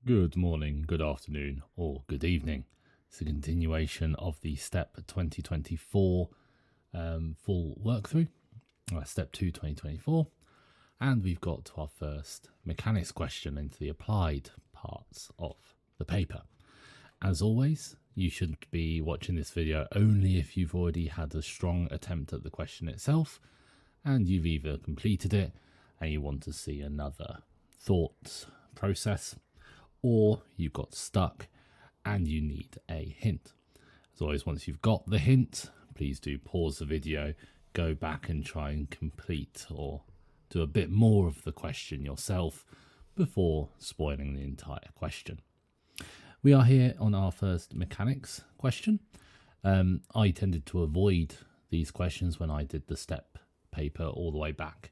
Good morning, good afternoon, or good evening. It's a continuation of the STEP 2024 full work through, Step 2 2024, and we've got to our first mechanics question into the applied parts of the paper. As always, you should be watching this video only if you've already had a strong attempt at the question itself, and you've either completed it and you want to see another thought process, or you got stuck and you need a hint. As always, once you've got the hint, please do pause the video, go back and try and complete or do a bit more of the question yourself before spoiling the entire question. We are here on our first mechanics question. I tended to avoid these questions when I did the STEP paper all the way back.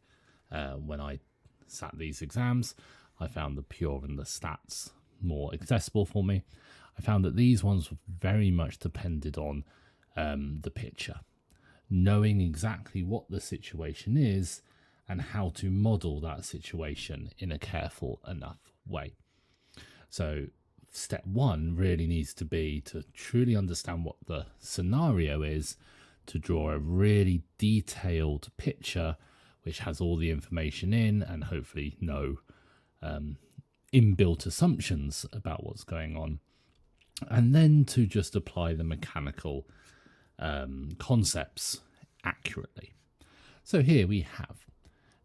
When I sat these exams, I found the pure and the stats more accessible for me. I found that these ones very much depended on the picture, knowing exactly what the situation is and how to model that situation in a careful enough way. So step one really needs to be to truly understand what the scenario is, to draw a really detailed picture which has all the information in and hopefully no inbuilt assumptions about what's going on, and then to just apply the mechanical concepts accurately. So here we have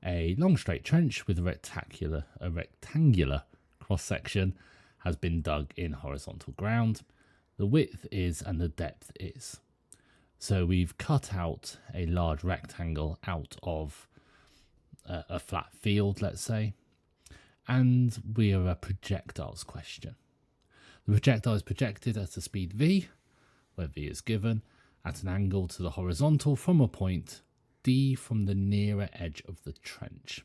a long straight trench with a rectangular cross section has been dug in horizontal ground. The width is and the depth is. So we've cut out a large rectangle out of a flat field, let's say, and we are a projectiles question. The projectile is projected at a speed v, where v is given, at an angle to the horizontal from a point d from the nearer edge of the trench.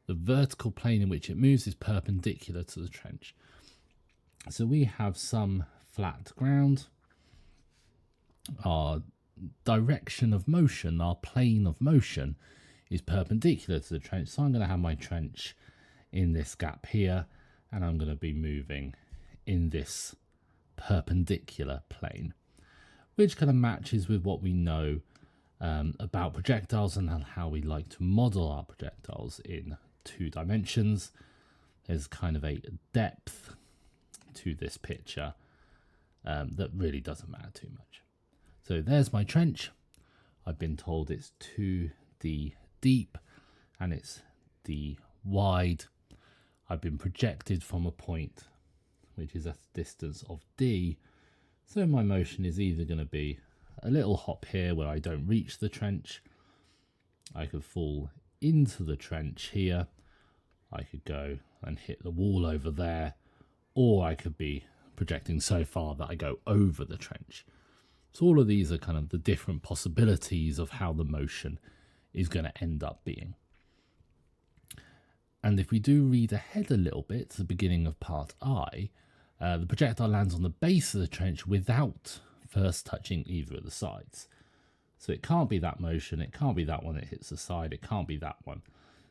The vertical plane in which it moves is perpendicular to the trench. So we have some flat ground. Our direction of motion, our plane of motion, is perpendicular to the trench. So I'm going to have my trench in this gap here, and I'm going to be moving in this perpendicular plane, which kind of matches with what we know about projectiles and how we like to model our projectiles in 2 dimensions. There's kind of a depth to this picture that really doesn't matter too much. So there's my trench. I've been told it's 2d deep and it's d wide. I've been projected from a point which is at a distance of d, so my motion is either going to be a little hop here where I don't reach the trench, I could fall into the trench here, I could go and hit the wall over there, or I could be projecting so far that I go over the trench. So all of these are kind of the different possibilities of how the motion is going to end up being. And if we do read ahead a little bit to the beginning of part I, the projectile lands on the base of the trench without first touching either of the sides. So it can't be that motion, it can't be that one that hits the side, it can't be that one.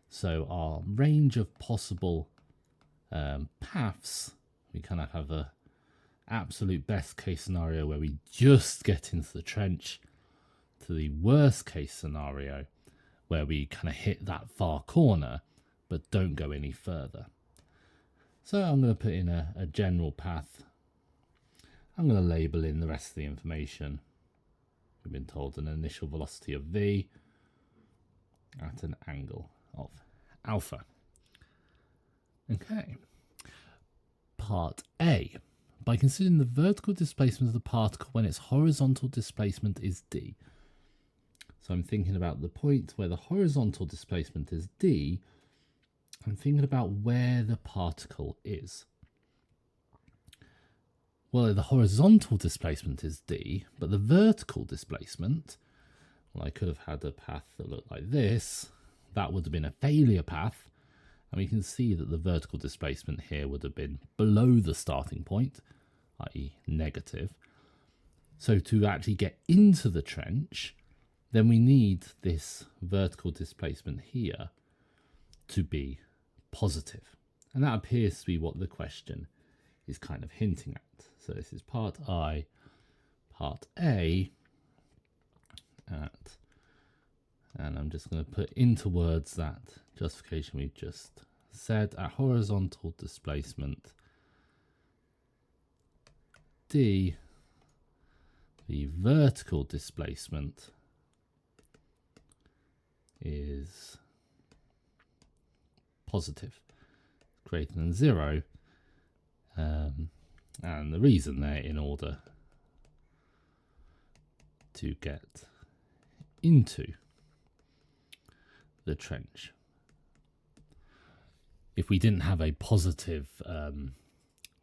So our range of possible paths, we kind of have a absolute best case scenario where we just get into the trench, to the worst case scenario where we kind of hit that far corner but don't go any further. So I'm going to put in a general path. I'm going to label in the rest of the information. We've been told an initial velocity of v at an angle of alpha. Okay. Part A. By considering the vertical displacement of the particle when its horizontal displacement is d. So I'm thinking about the point where the horizontal displacement is d. I'm thinking about where the particle is. Well, the horizontal displacement is d, but the vertical displacement, well, I could have had a path that looked like this. That would have been a failure path. And we can see that the vertical displacement here would have been below the starting point, i.e. negative. So to actually get into the trench, then we need this vertical displacement here to be positive. And that appears to be what the question is kind of hinting at. So this is part I, part A, and I'm just going to put into words that justification we just said. At horizontal displacement D, the vertical displacement is positive, greater than 0, and the reason there, in order to get into the trench. If we didn't have a positive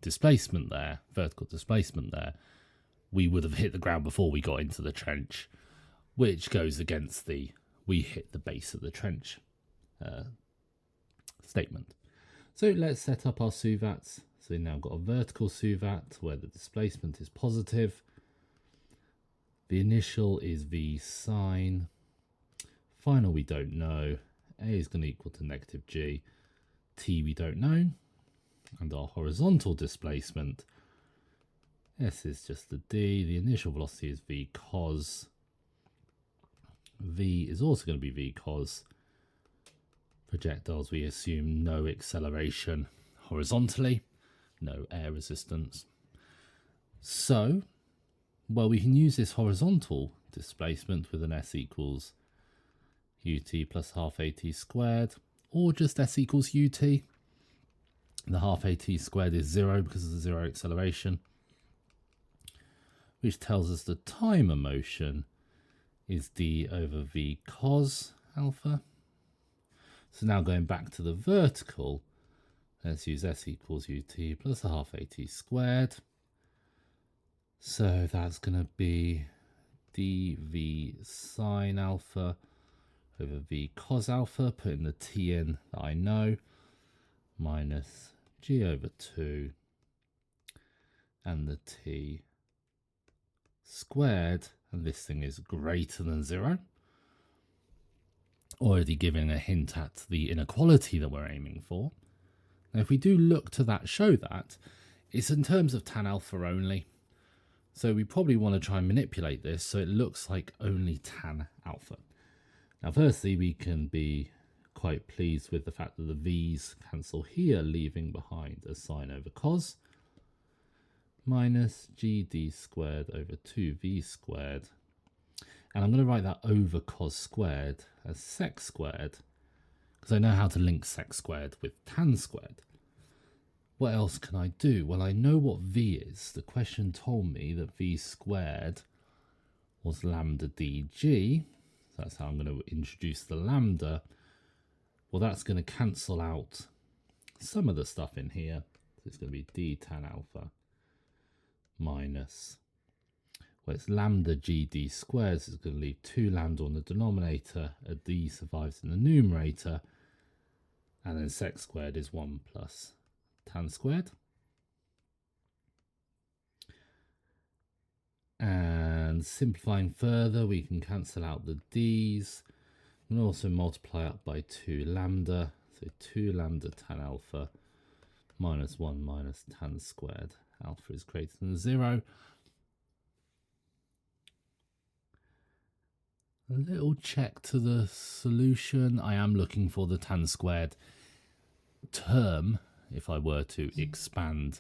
displacement there, vertical displacement there, we would have hit the ground before we got into the trench, which goes against the we hit the base of the trench statement. So let's set up our SUVATs. So we've now got a vertical SUVAT where the displacement is positive. The initial is V sine. Final we don't know. A is going to equal to negative G. T we don't know. And our horizontal displacement, S is just the D. The initial velocity is V cos. V is also going to be V cos. Projectiles, we assume no acceleration horizontally, no air resistance. So, well, we can use this horizontal displacement with an S equals ut plus half at squared, or just S equals ut. The half at squared is 0 because of the 0 acceleration, which tells us the time of motion is d over v cos alpha. So now going back to the vertical, let's use S equals ut plus a half at squared. So that's going to be dv sine alpha over v cos alpha, putting the t in that I know, minus g over 2 and the t squared, and this thing is greater than 0. Already giving a hint at the inequality that we're aiming for. Now, if we do look to that, show that, it's in terms of tan alpha only. So we probably want to try and manipulate this so it looks like only tan alpha. Now, firstly, we can be quite pleased with the fact that the v's cancel here, leaving behind a sine over cos, minus gd squared over 2v squared. And I'm going to write that over cos squared as sec squared, because I know how to link sec squared with tan squared. What else can I do? Well, I know what v is. The question told me that v squared was lambda dg. So that's how I'm going to introduce the lambda. Well, that's going to cancel out some of the stuff in here. So it's going to be d tan alpha minus, well, it's lambda gd squared, so it's going to leave 2 lambda on the denominator, a d survives in the numerator, and then sec squared is 1 plus tan squared. And simplifying further, we can cancel out the d's and also multiply up by 2 lambda, so 2 lambda tan alpha minus 1 minus tan squared. Alpha is greater than 0. A little check to the solution. I am looking for the tan squared term. If I were to expand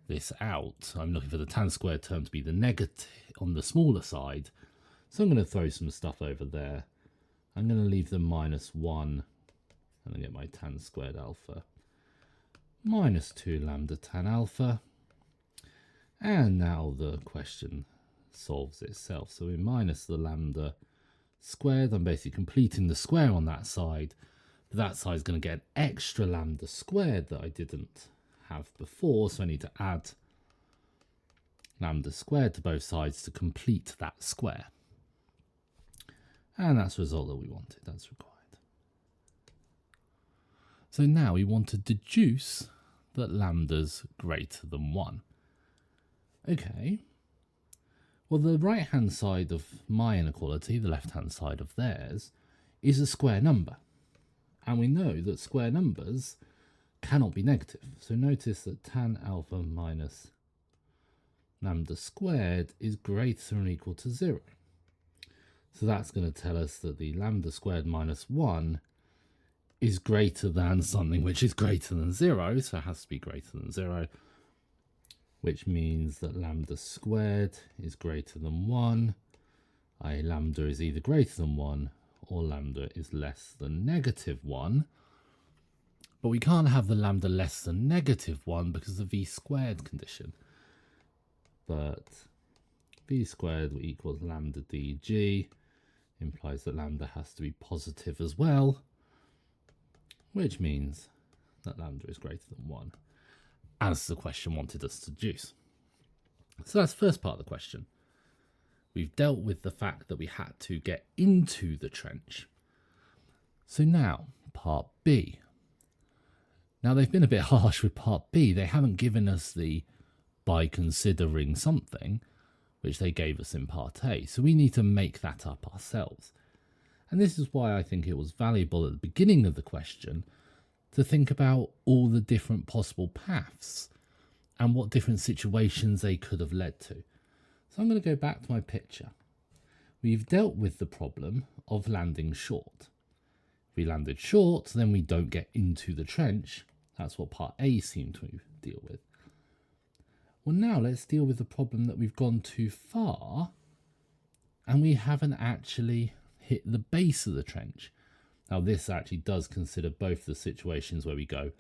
this out, I'm looking for the tan squared term to be the negative on the smaller side. So I'm going to throw some stuff over there. I'm going to leave the minus 1 and then get my tan squared alpha minus 2 lambda tan alpha. And now the question solves itself. So we minus the lambda squared. I'm basically completing the square on that side. But that side is going to get an extra lambda squared that I didn't have before. So I need to add lambda squared to both sides to complete that square. And that's the result that we wanted. That's required. So now we want to deduce that lambda's greater than 1. Okay, well, the right-hand side of my inequality, the left-hand side of theirs, is a square number. And we know that square numbers cannot be negative. So notice that tan alpha minus lambda squared is greater than or equal to 0. So that's going to tell us that the lambda squared minus 1 is greater than something which is greater than 0. So it has to be greater than 0, which means that lambda squared is greater than 1, i.e. lambda is either greater than 1 or lambda is less than negative 1. But we can't have the lambda less than negative 1 because of the v squared condition. But v squared equals lambda dg implies that lambda has to be positive as well, which means that lambda is greater than 1, as the question wanted us to deduce. So that's the first part of the question. We've dealt with the fact that we had to get into the trench. So now, part B. Now, they've been a bit harsh with part B. They haven't given us the by considering something, which they gave us in part A. So we need to make that up ourselves. And this is why I think it was valuable at the beginning of the question to think about all the different possible paths and what different situations they could have led to. So I'm going to go back to my picture. We've dealt with the problem of landing short. If we landed short, then we don't get into the trench. That's what part A seemed to deal with. Well, now let's deal with the problem that we've gone too far and we haven't actually hit the base of the trench. Now, this actually does consider both the situations where we go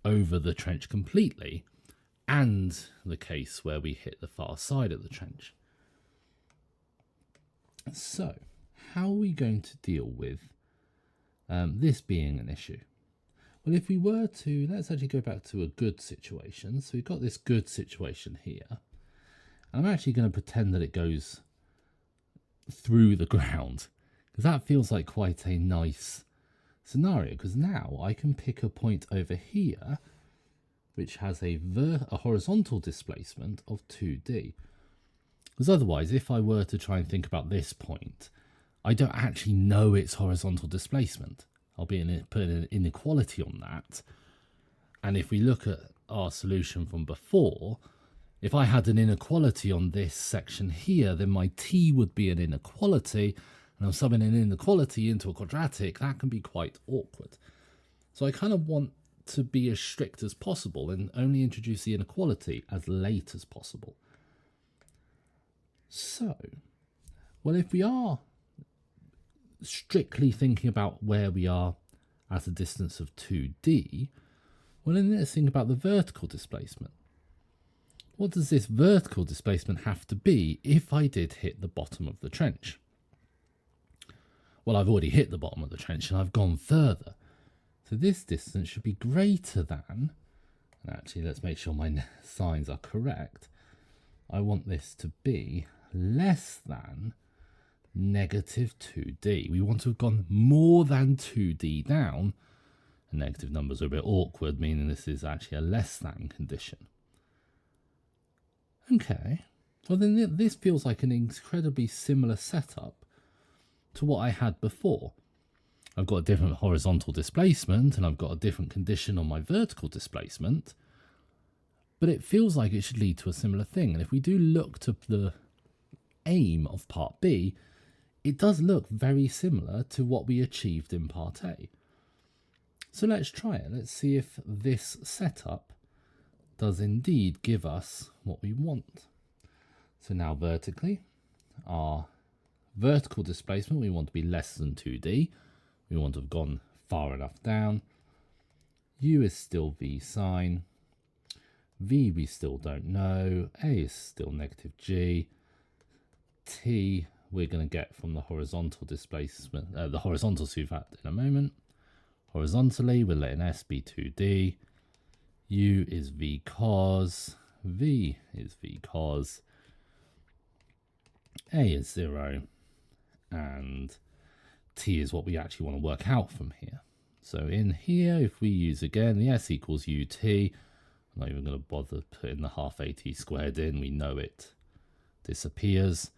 over the trench completely and the case where we hit the far side of the trench. So, how are we going to deal with this being an issue? Well, if we were to, let's actually go back to a good situation. So we've got this good situation here. I'm actually going to pretend that it goes through the ground, because that feels like quite a nice scenario, because now I can pick a point over here which has a horizontal displacement of 2d. Because otherwise, if I were to try and think about this point, I don't actually know its horizontal displacement. I'll be putting an inequality on that. And if we look at our solution from before, if I had an inequality on this section here, then my t would be an inequality. And I'm subbing an inequality into a quadratic. That can be quite awkward. So I kind of want to be as strict as possible and only introduce the inequality as late as possible. So, well, if we are strictly thinking about where we are at a distance of 2d, well, then let's think about the vertical displacement. What does this vertical displacement have to be if I did hit the bottom of the trench? Well, I've already hit the bottom of the trench and I've gone further. So this distance should be greater than, and actually let's make sure my signs are correct. I want this to be less than negative 2d. We want to have gone more than 2d down. And negative numbers are a bit awkward, meaning this is actually a less than condition. Okay, well then this feels like an incredibly similar setup to what I had before. I've got a different horizontal displacement and I've got a different condition on my vertical displacement, but it feels like it should lead to a similar thing. And if we do look to the aim of part B, it does look very similar to what we achieved in part A. So let's try it. Let's see if this setup does indeed give us what we want. So now vertically, our vertical displacement, we want to be less than 2d. We want to have gone far enough down. U is still v sine. V we still don't know. A is still negative g. T we're going to get from the horizontal displacement, the horizontal superfact in a moment. Horizontally, we're letting S be 2d. U is v cos. V is v cos. A is 0. And T is what we actually want to work out from here. So in here, if we use again the S equals UT, I'm not even going to bother putting the half AT squared in. We know it disappears.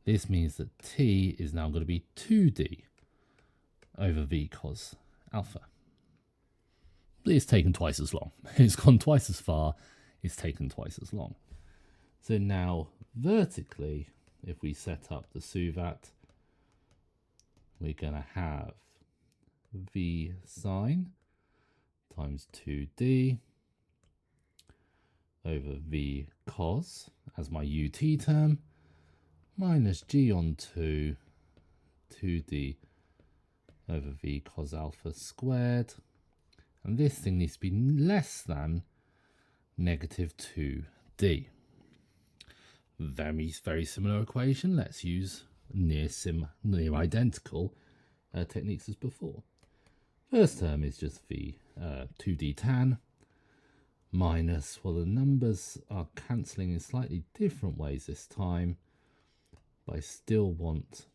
This means that T is now going to be 2D over V cos alpha, it's taken twice as long. It's gone twice as far, it's taken twice as long. So now vertically, if we set up the suvat, we're going to have v sine times 2d over v cos as my ut term, minus g on 2d over v cos alpha squared. And this thing needs to be less than negative 2d. Very similar equation. Let's use near identical techniques as before. First term is just v 2d tan minus, well, the numbers are cancelling in slightly different ways this time, but I still want,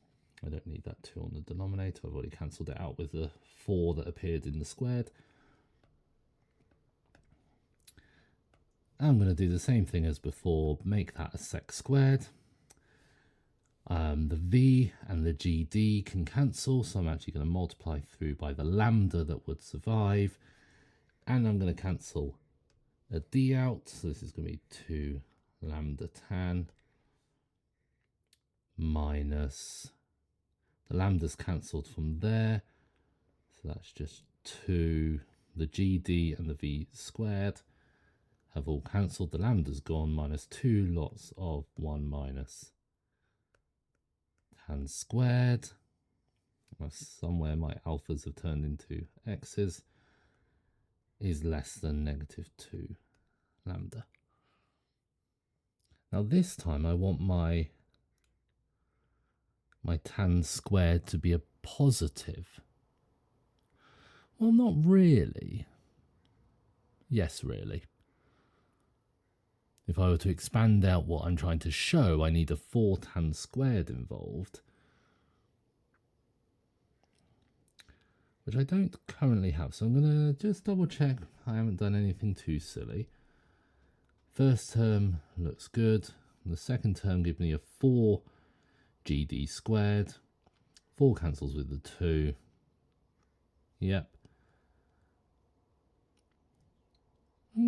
I don't need that 2 on the denominator, I've already cancelled it out with the 4 that appeared in the squared. I'm going to do the same thing as before, make that a sec squared. The v and the gd can cancel, so I'm actually going to multiply through by the lambda that would survive, and I'm going to cancel a d out, so this is going to be 2 lambda tan minus, the lambda's cancelled from there, so that's just 2, the gd and the v squared have all cancelled, the lambda's gone, minus 2 lots of 1 minus tan squared. Somewhere my alphas have turned into x's, is less than negative 2 lambda. Now this time I want my tan squared to be a positive. Well, not really. Yes, really. If I were to expand out what I'm trying to show, I need a 4 tan squared involved, which I don't currently have. So I'm going to just double check I haven't done anything too silly. First term looks good. The second term gives me a 4 gd squared. 4 cancels with the 2. Yep.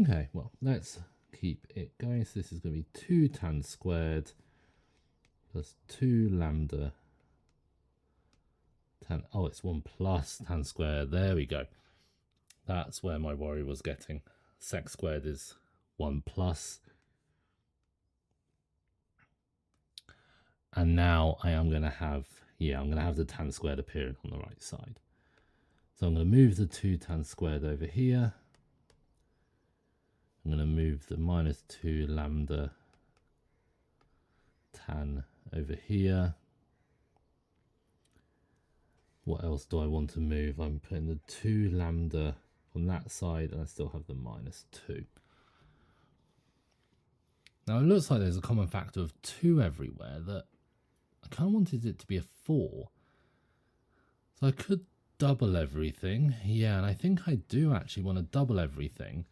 Okay, well, let's keep it going. So this is going to be 2 tan squared plus 2 lambda tan. Oh, it's 1 plus tan squared. There we go. That's where my worry was getting. Sec squared is 1 plus. And now I am going to have, I'm going to have the tan squared appearing on the right side. So I'm going to move the 2 tan squared over here. I'm going to move the minus 2 lambda tan over here. What else do I want to move? I'm putting the 2 lambda on that side, and I still have the minus 2. Now it looks like there's a common factor of 2 everywhere, that I kind of wanted it to be a 4. So I could double everything. Yeah, and I think I do actually want to double everything,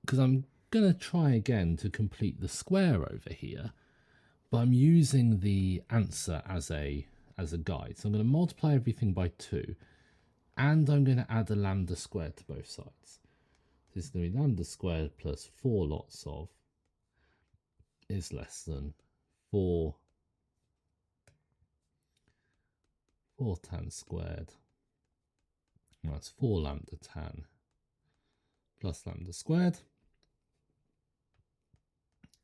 because I'm going to try again to complete the square over here, but I'm using the answer as a guide. So I'm going to multiply everything by 2, and I'm going to add a lambda squared to both sides. This is going to be lambda squared plus 4 lots of is less than 4 tan squared. That's 4 lambda tan plus lambda squared.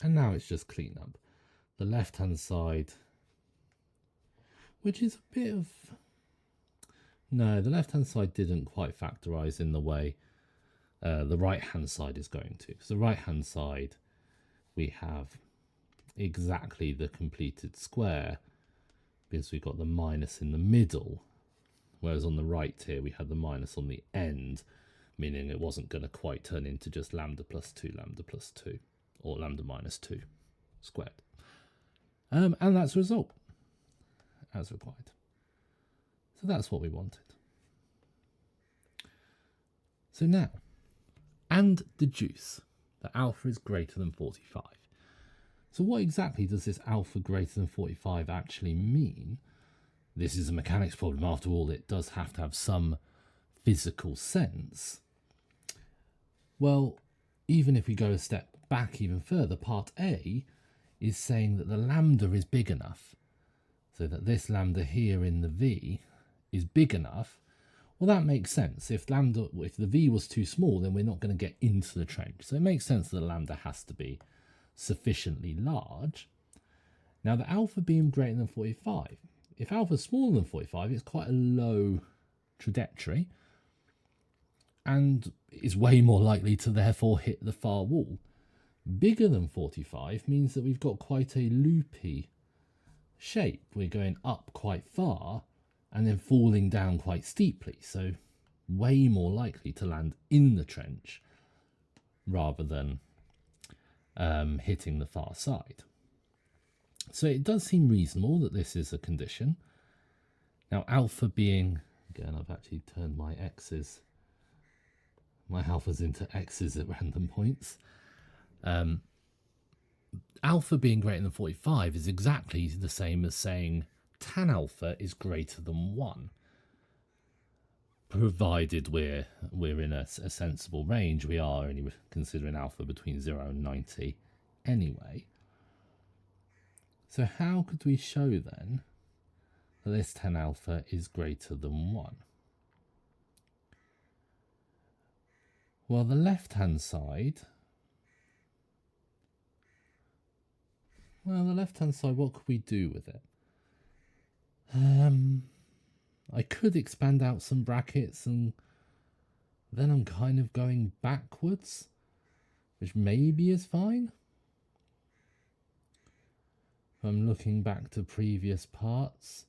And now it's just clean up. The left hand side, which is a bit of, no, the left hand side didn't quite factorize in the way the right hand side is going to. So the right hand side, we have exactly the completed square because we got the minus in the middle, whereas on the right here we had the minus on the end, meaning it wasn't going to quite turn into just lambda plus 2 or lambda minus 2 squared. And that's the result as required. So that's what we wanted. So now, and deduce that alpha is greater than 45. So what exactly does this alpha greater than 45 actually mean? This is a mechanics problem. After all, it does have to have some physical sense. Well, even if we go a step back even further, part A is saying that the lambda is big enough, so that this lambda here in the V is big enough. Well, that makes sense. If the V was too small, then we're not going to get into the trench. So it makes sense that the lambda has to be sufficiently large. Now, the alpha being greater than 45. If alpha is smaller than 45, it's quite a low trajectory and is way more likely to therefore hit the far wall. Bigger than 45 means that we've got quite a loopy shape. We're going up quite far and then falling down quite steeply, so way more likely to land in the trench rather than hitting the far side. So it does seem reasonable that this is a condition. Now, alpha being, again, I've actually turned my x's, my alphas into x's at random points. Alpha being greater than 45 is exactly the same as saying tan alpha is greater than 1, provided we're in a sensible range. We are only considering alpha between 0 and 90 anyway. So how could we show then that this tan alpha is greater than 1? Well, the left-hand side, what could we do with it? I could expand out some brackets and then I'm kind of going backwards, which maybe is fine. If I'm looking back to previous parts,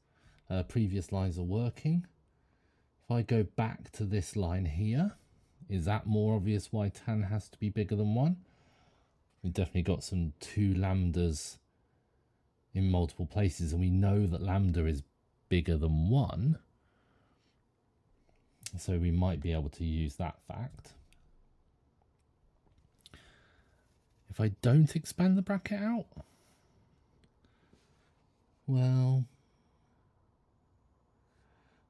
previous lines of working. If I go back to this line here, is that more obvious why tan has to be bigger than 1? We've definitely got some 2 lambdas in multiple places, and we know that lambda is bigger than 1. So we might be able to use that fact. If I don't expand the bracket out, well,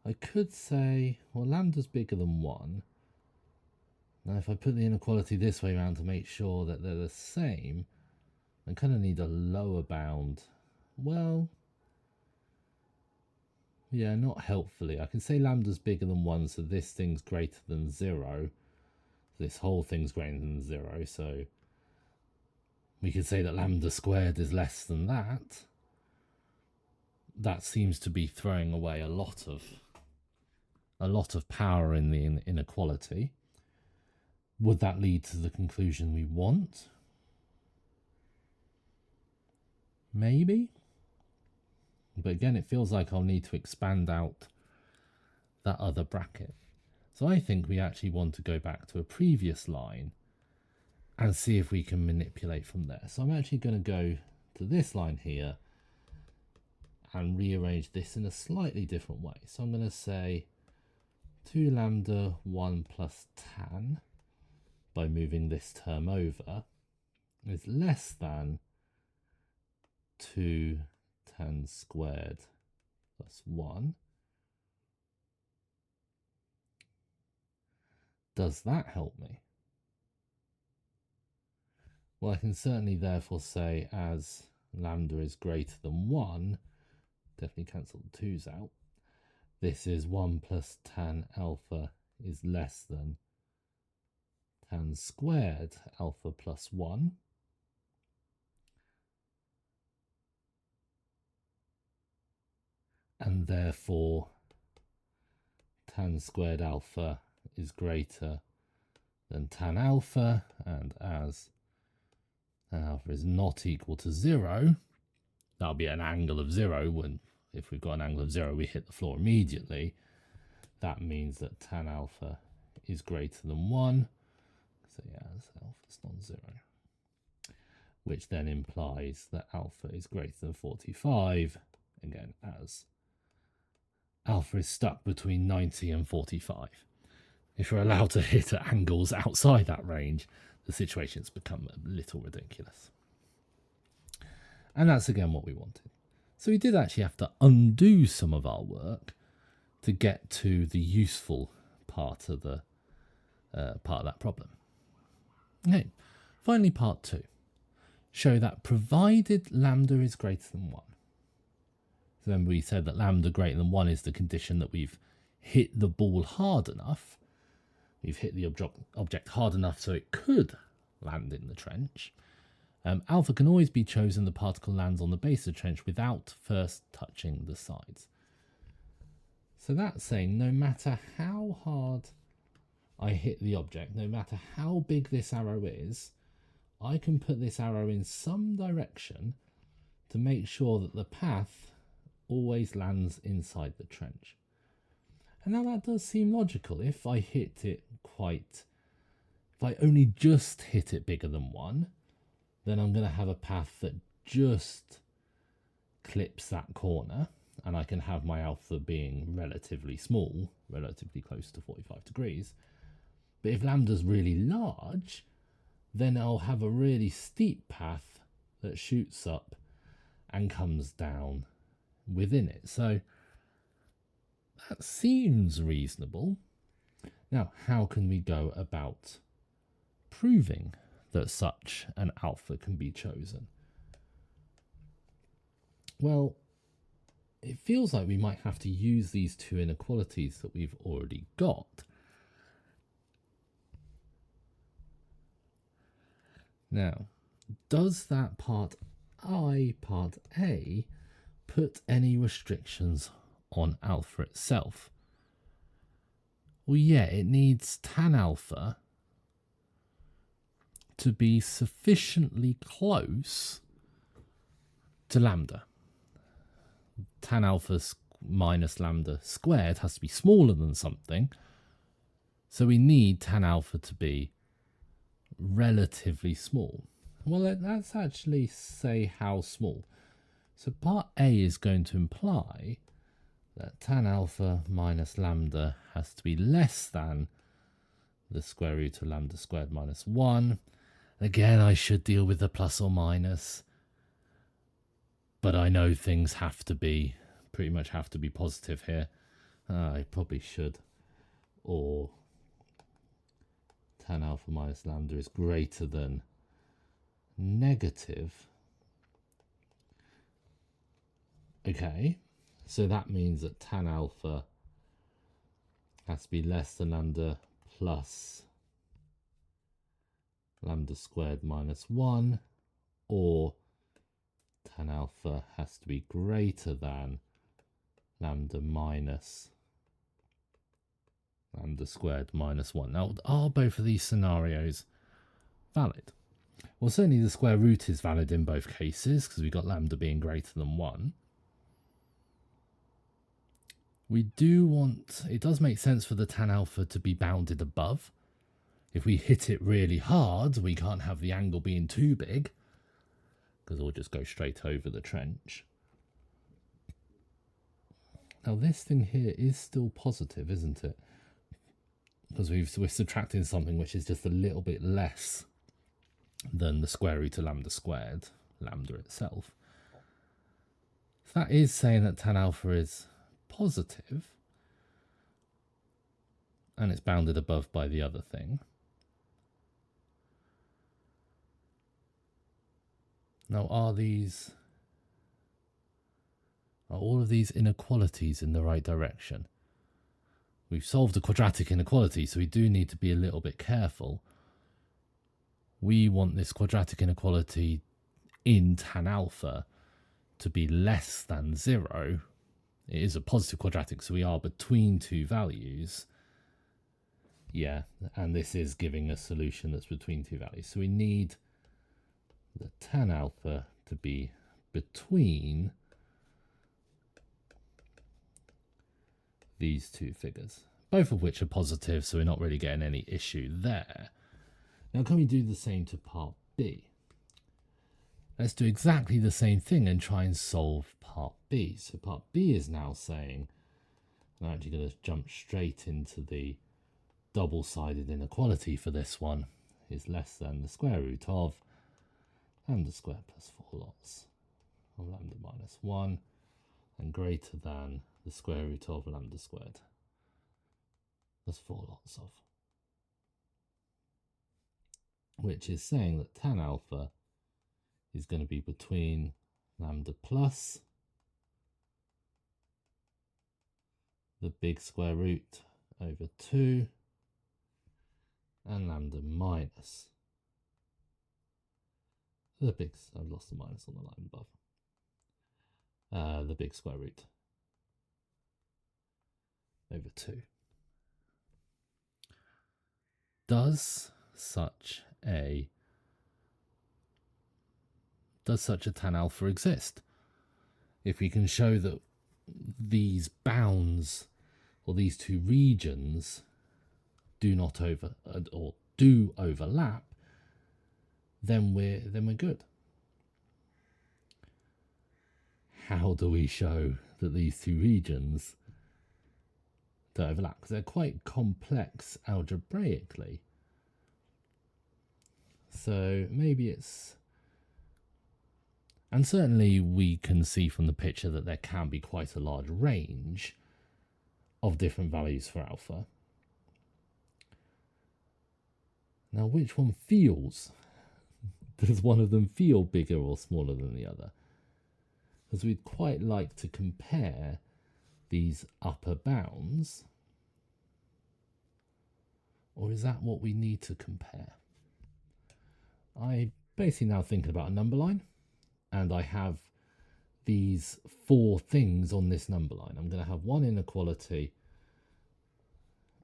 I could say, well, lambda's bigger than 1. Now, if I put the inequality this way around to make sure that they're the same, I kind of need a lower bound. Well, yeah, not helpfully. I can say lambda's bigger than 1, so this thing's greater than 0. This whole thing's greater than 0, so we could say that lambda squared is less than that. That seems to be throwing away a lot of power in the inequality. Would that lead to the conclusion we want? Maybe. But again, it feels like I'll need to expand out that other bracket. So I think we actually want to go back to a previous line and see if we can manipulate from there. So I'm actually going to go to this line here and rearrange this in a slightly different way. So I'm going to say 2 lambda 1 plus tan, by moving this term over, is less than 2 tan squared plus 1. Does that help me? Well, I can certainly therefore say as lambda is greater than 1, definitely cancel the 2's out, this is 1 plus tan alpha is less than tan squared alpha plus 1. And therefore tan squared alpha is greater than tan alpha, and as tan alpha is not equal to 0, that'll be an angle of 0. When if we've got an angle of 0, we hit the floor immediately. That means that tan alpha is greater than 1. So yeah, as alpha is non-zero, which then implies that alpha is greater than 45, again, as alpha is stuck between 90 and 45. If you're allowed to hit at angles outside that range, the situation's become a little ridiculous. And that's again what we wanted. So we did actually have to undo some of our work to get to the useful part of that problem. Okay, finally part 2. Show that provided lambda is greater than 1. So remember we said that lambda greater than 1 is the condition that we've hit the ball hard enough. We've hit the object hard enough so it could land in the trench. Alpha can always be chosen the particle lands on the base of the trench without first touching the sides. So that's saying no matter how hard I hit the object, no matter how big this arrow is, I can put this arrow in some direction to make sure that the path always lands inside the trench. And now that does seem logical. If I only just hit it bigger than 1, then I'm going to have a path that just clips that corner, and I can have my alpha being relatively small, relatively close to 45 degrees. But if lambda's really large, then I'll have a really steep path that shoots up and comes down within it. So that seems reasonable. Now, how can we go about proving that such an alpha can be chosen? Well, it feels like we might have to use these two inequalities that we've already got. Now, does that part A, put any restrictions on alpha itself? Well, yeah, it needs tan alpha to be sufficiently close to lambda. Tan alpha minus lambda squared has to be smaller than something, so we need tan alpha to be relatively small. Well, let's actually say how small. So part A is going to imply that tan alpha minus lambda has to be less than the square root of lambda squared minus 1. Again, I should deal with the plus or minus, but I know things pretty much have to be positive here. I probably should. Or tan alpha minus lambda is greater than negative. Okay, so that means that tan alpha has to be less than lambda plus lambda squared minus 1, or tan alpha has to be greater than lambda minus lambda squared minus 1. Now, are both of these scenarios valid? Well, certainly the square root is valid in both cases because we've got lambda being greater than 1. We do want, it does make sense for the tan alpha to be bounded above. If we hit it really hard, we can't have the angle being too big because it'll just go straight over the trench. Now this thing here is still positive, isn't it? Because we're subtracting something which is just a little bit less than the square root of lambda squared, lambda itself. So that is saying that tan alpha is positive, and it's bounded above by the other thing. Now, are all of these inequalities in the right direction? We've solved a quadratic inequality, so we do need to be a little bit careful. We want this quadratic inequality in tan alpha to be less than 0. It is a positive quadratic, so we are between two values. Yeah, and this is giving a solution that's between two values. So we need the tan alpha to be between these two figures, both of which are positive, so we're not really getting any issue there. Now, can we do the same to part B? Let's do exactly the same thing and try and solve part B. So part B is now saying, I'm actually going to jump straight into the double-sided inequality for this one, is less than the square root of lambda squared plus 4 lots of lambda minus 1 and greater than the square root of lambda squared plus 4 lots of. which is saying that tan alpha is going to be between lambda plus the big square root over 2 and lambda minus the big, I've lost the minus on the line above, the big square root over 2. Does such a tan alpha exist? If we can show that these bounds or these two regions do not overlap, then we're good. How do we show that these two regions don't overlap? Because they're quite complex algebraically. So maybe it's, and certainly we can see from the picture that there can be quite a large range of different values for alpha. Now, which one feels? Does one of them feel bigger or smaller than the other? Because we'd quite like to compare these upper bounds. Or is that what we need to compare? I basically now thinking about a number line, and I have these 4 things on this number line. I'm going to have one inequality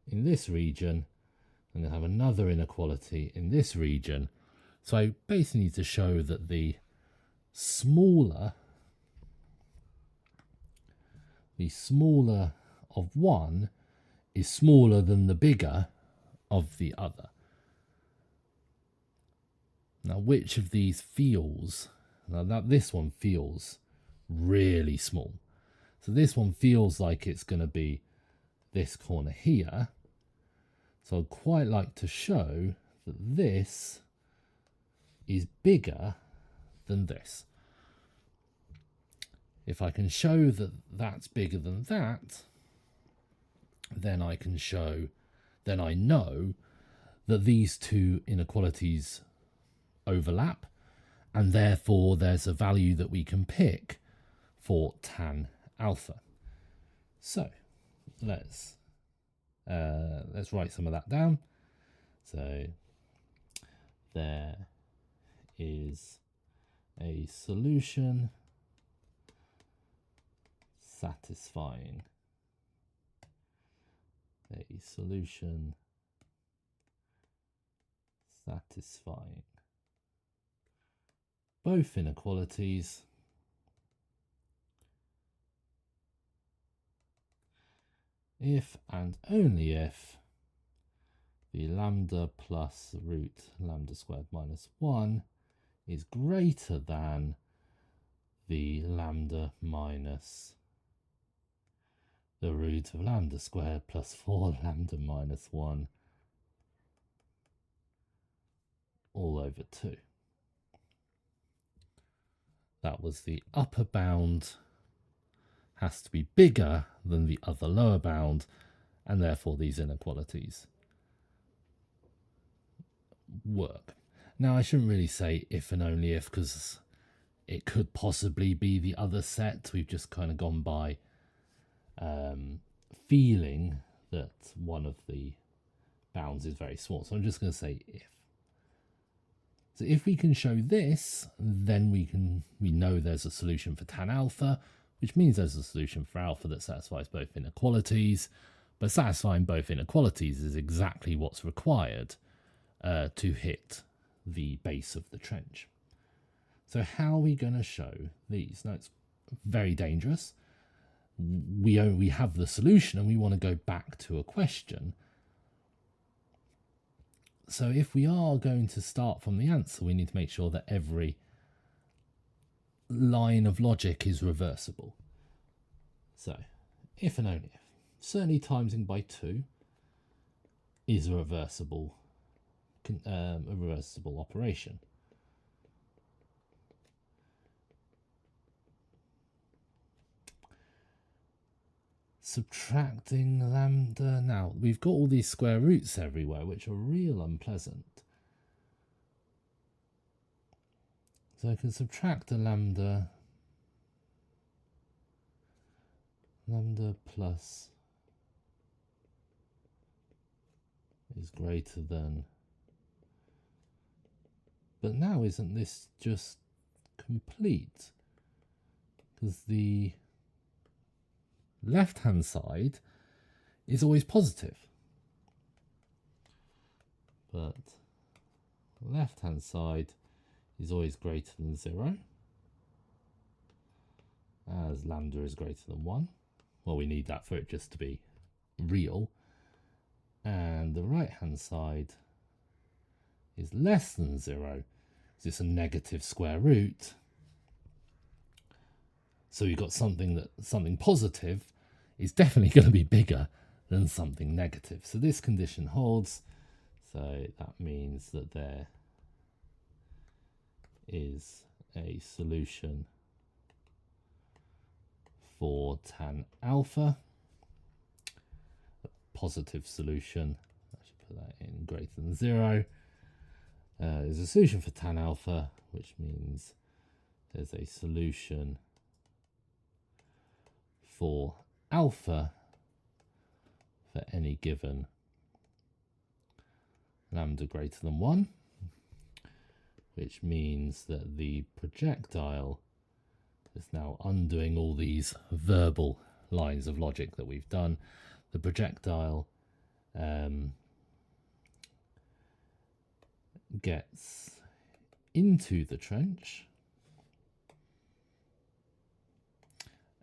in this region. I'm going to have another inequality in this region. So I basically need to show that the smaller of one is smaller than the bigger of the other. Now, which of these feels? Now, this one feels really small. So this one feels like it's going to be this corner here. So I'd quite like to show that this is bigger than this. If I can show that that's bigger than that, then I can show, then I know that these two inequalities overlap, and therefore there's a value that we can pick for tan alpha. So let's write some of that down. So there is a solution satisfying both inequalities if and only if the lambda plus root lambda squared minus 1 is greater than the lambda minus the root of lambda squared plus 4 lambda minus 1 all over 2. That was the upper bound has to be bigger than the other lower bound, and therefore these inequalities work. Now, I shouldn't really say if and only if, because it could possibly be the other set. We've just kind of gone by feeling that one of the bounds is very small. So I'm just going to say if. So if we can show this, then we know there's a solution for tan alpha, which means there's a solution for alpha that satisfies both inequalities. But satisfying both inequalities is exactly what's required to hit the base of the trench. So how are we going to show these? Now, it's very dangerous. We have the solution and we want to go back to a question. So if we are going to start from the answer, we need to make sure that every line of logic is reversible. So if and only if, certainly timesing by 2 is a reversible operation. Subtracting lambda. Now, we've got all these square roots everywhere, which are real unpleasant. So I can subtract a lambda plus is greater than. But now isn't this just complete? Because the left-hand side is always positive. But the left-hand side is always greater than 0, as lambda is greater than 1. Well, we need that for it just to be real. And the right-hand side is less than 0, because it's a negative square root. So you've got something positive is definitely going to be bigger than something negative. So this condition holds. So that means that there is a solution for tan alpha, a positive solution. I should put that in greater than 0. There's a solution for tan alpha, which means there's a solution for alpha for any given lambda greater than 1, which means that the projectile is now undoing all these verbal lines of logic that we've done. The projectile gets into the trench,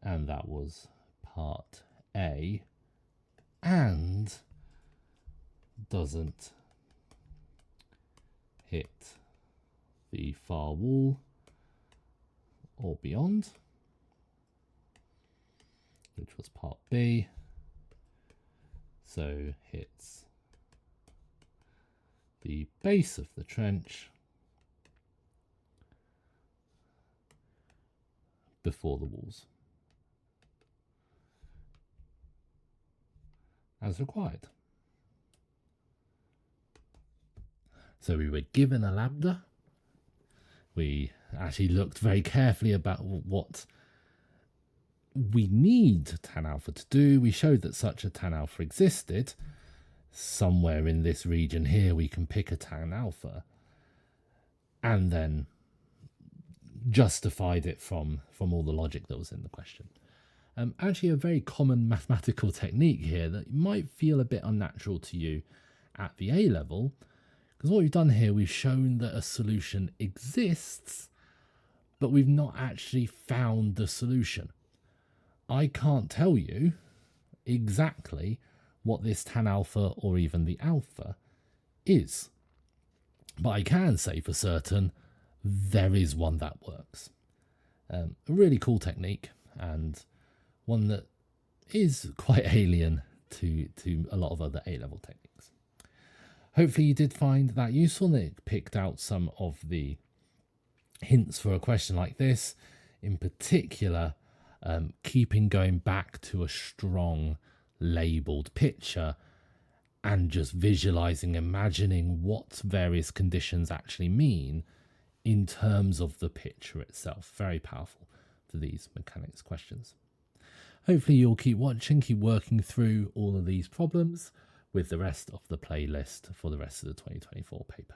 and that was part A, and doesn't hit the far wall or beyond, which was part B, so hits the base of the trench before the walls, as required. So we were given a lambda. We actually looked very carefully about what we need tan alpha to do. We showed that such a tan alpha existed. Somewhere in this region here, we can pick a tan alpha and then justified it from all the logic that was in the question. Actually, a very common mathematical technique here that might feel a bit unnatural to you at the A level, because what we've done here, we've shown that a solution exists, but we've not actually found the solution. I can't tell you exactly what this tan alpha or even the alpha is, but I can say for certain there is one that works. A really cool technique, and one that is quite alien to a lot of other A-level techniques. Hopefully you did find that useful, and it picked out some of the hints for a question like this. In particular, keeping going back to a strong labelled picture and just visualising, imagining what various conditions actually mean in terms of the picture itself. Very powerful for these mechanics questions. Hopefully you'll keep watching, keep working through all of these problems with the rest of the playlist for the rest of the 2024 paper.